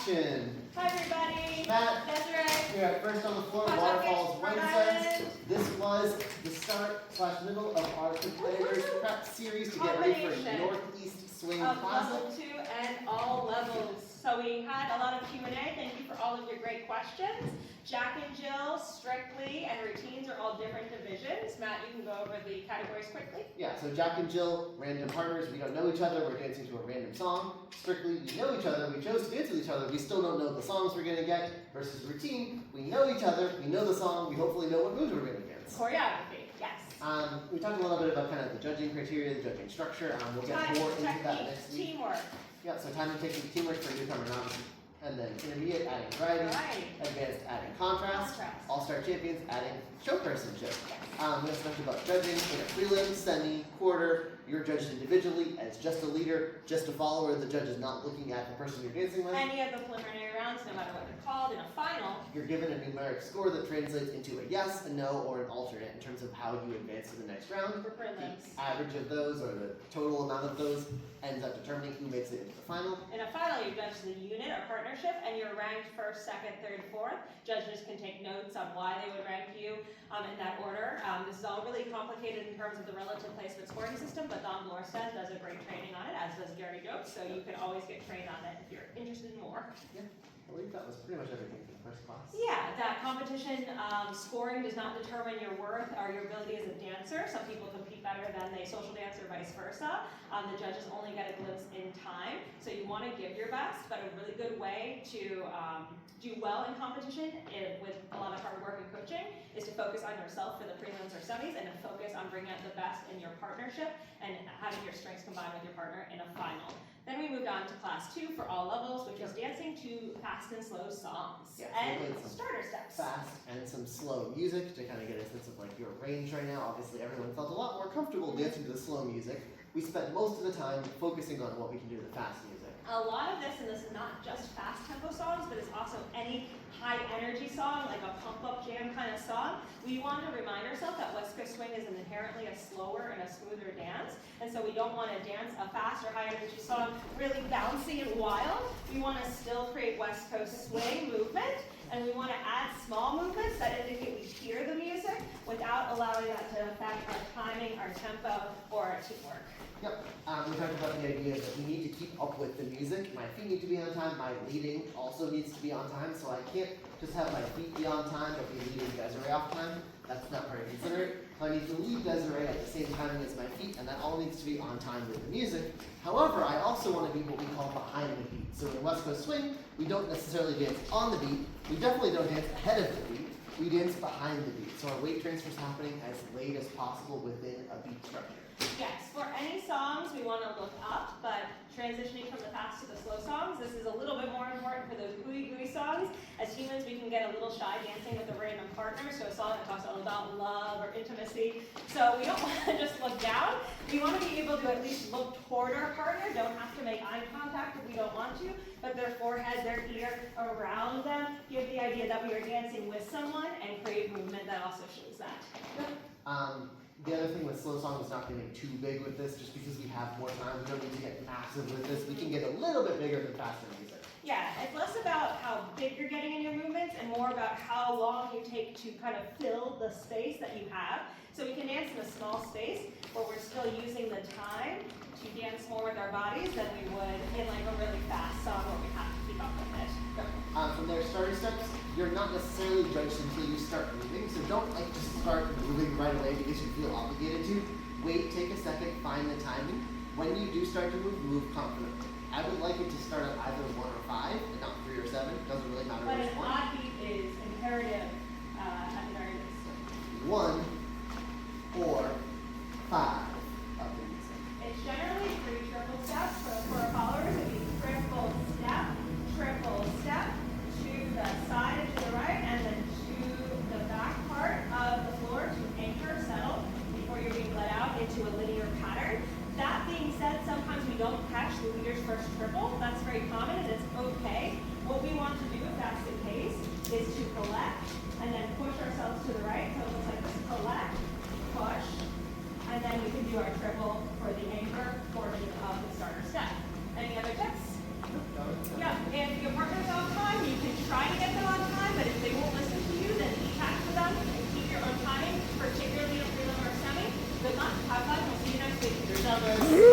action. Hi everybody. Matt, Desiree. you're at First on the Floor, Watch out, Waterfalls Rhode Wednesdays. Island. This was the start/middle of our competitors prep series to get ready for Combination Northeast Swing of Classic. level 2 and all levels. So we had a lot of Q&A. Thank you for all of your great questions. Jack and Jill, Strictly, and Routines are all different divisions. Matt, you can go over the categories quickly. Yeah, so Jack and Jill, random partners, we don't know each other, we're dancing to a random song. Strictly, we know each other, we chose to dance with each other, we still don't know the songs we're gonna get. Versus Routine, we know each other, we know the song, we hopefully know what moves we're gonna dance. Choreography, yes. We talked a little bit about kind of the judging criteria, the judging structure. We'll get Time, more into that technique, next week. teamwork. Yeah, so time and technique, teamwork for newcomer novice, and then intermediate adding variety, advanced adding contrast, all-star champions adding showpersonship. We also talked about judging in a prelim, semi, quarter. You're judged individually as just a leader, just a follower. The judge is not looking at the person you're dancing with. Any of the preliminary rounds, no matter what they're called, in a final. You're given a numeric score that translates into a yes, a no, or an alternate in terms of how you advance to the next round. For prelims. The average of those, or the total amount of those, ends up determining who makes it into the final. In a final, you judge the unit or partnership, and you're ranked first, second, third, fourth. Judges can take notes on why they would rank you in that order. This is all really complicated in terms of the relative placement scoring system, but Don Blorstedt does a great training on it, as does Gary Dokes, so you can always get trained on it if you're interested in more. Yeah, I believe that was pretty much everything for the first class. Yeah, that competition scoring does not determine your worth or your ability as a dancer. Some people compete better than they social dance or vice versa. The judges only get a glimpse in time, so you want to give your best, but a really good way to do well in competition with a lot of hard work and coaching is to focus on yourself for the prelims or semis and to focus on bringing out the best in your partnership and having your strengths combined with your partner in a final. Then we moved on to class 2 for all levels, which is dancing to fast and slow songs and starter steps. Fast and some slow music to kind of get a sense of like your range right now. Obviously everyone felt a lot more comfortable dancing to the slow music. We spent most of the time focusing on what we can do to the fast music. A lot of this, and this is not just fast tempo songs, but it's also any high energy song, like a pump up jam kind of song. We want to remind ourselves that West Coast swing is inherently a slower and a smoother dance, and so we don't want to dance a fast or high energy song really bouncy and wild. We want to still create West Coast swing movement, and we want to add small movements that indicate we hear the music without allowing that to affect our timing, our tempo, or our teamwork. Yep, we talked about the idea that we need to keep up with the music. My feet need to be on time, my leading also needs to be on time, so I can't just have my feet be on time but be leading Desiree off time. That's not very considerate. So I need to lead Desiree at the same time as my feet, and that all needs to be on time with the music. However, I also want to be what we call behind the beat. So in West Coast swing, we don't necessarily dance on the beat. We definitely don't dance ahead of the beat. We dance behind the beat. So our weight transfer is happening as late as possible within a beat structure. Yes, for any songs we want to look up, but transitioning from the fast to the slow songs, this is a little bit more important for those gooey gooey songs. As humans, we can get a little shy dancing with a random partner, so a song that talks all about love or intimacy. So we don't want to just look down. We want to be able to at least look toward our partner. Don't have to make eye contact if we don't want to, but their forehead, their ear around them give the idea that we are dancing with someone and create movement that also shows that. The other thing with slow songs is not getting too big with this, just because we have more time. We don't need to get massive with this. We can get a little bit bigger than faster music. Yeah, it's less about how big you're getting in your movements and more about how long you take to kind of fill the space that you have. So we can dance in a small space, but we're still using the time to dance more with our bodies than we would in like a really fast song where we have to keep up with it. From their starting steps, you're not necessarily judged until you start moving, so don't like just start moving right away because you feel obligated to. Wait, take a second, find the timing. When you do start to move, move confidently. I would like it to start at either 1 or 5, and not 3 or 7. It doesn't really matter but which an one. odd beat is imperative at the very least. 1 or 5 of the music. It's generally 3 triple steps. For our followers, it would be triple step to the side and to the right, and then to the back part of the floor to anchor, settle, before you're being let out into a linear pattern. That being said, sometimes we don't catch the leader's first triple. That's very common, and it's okay. What we want to do, if that's the case, is to collect and then push ourselves to the right. So it looks like this: collect, push, and then we can do our triple for the anchor portion of the starter step. Any other tips? Yeah, if your partner's others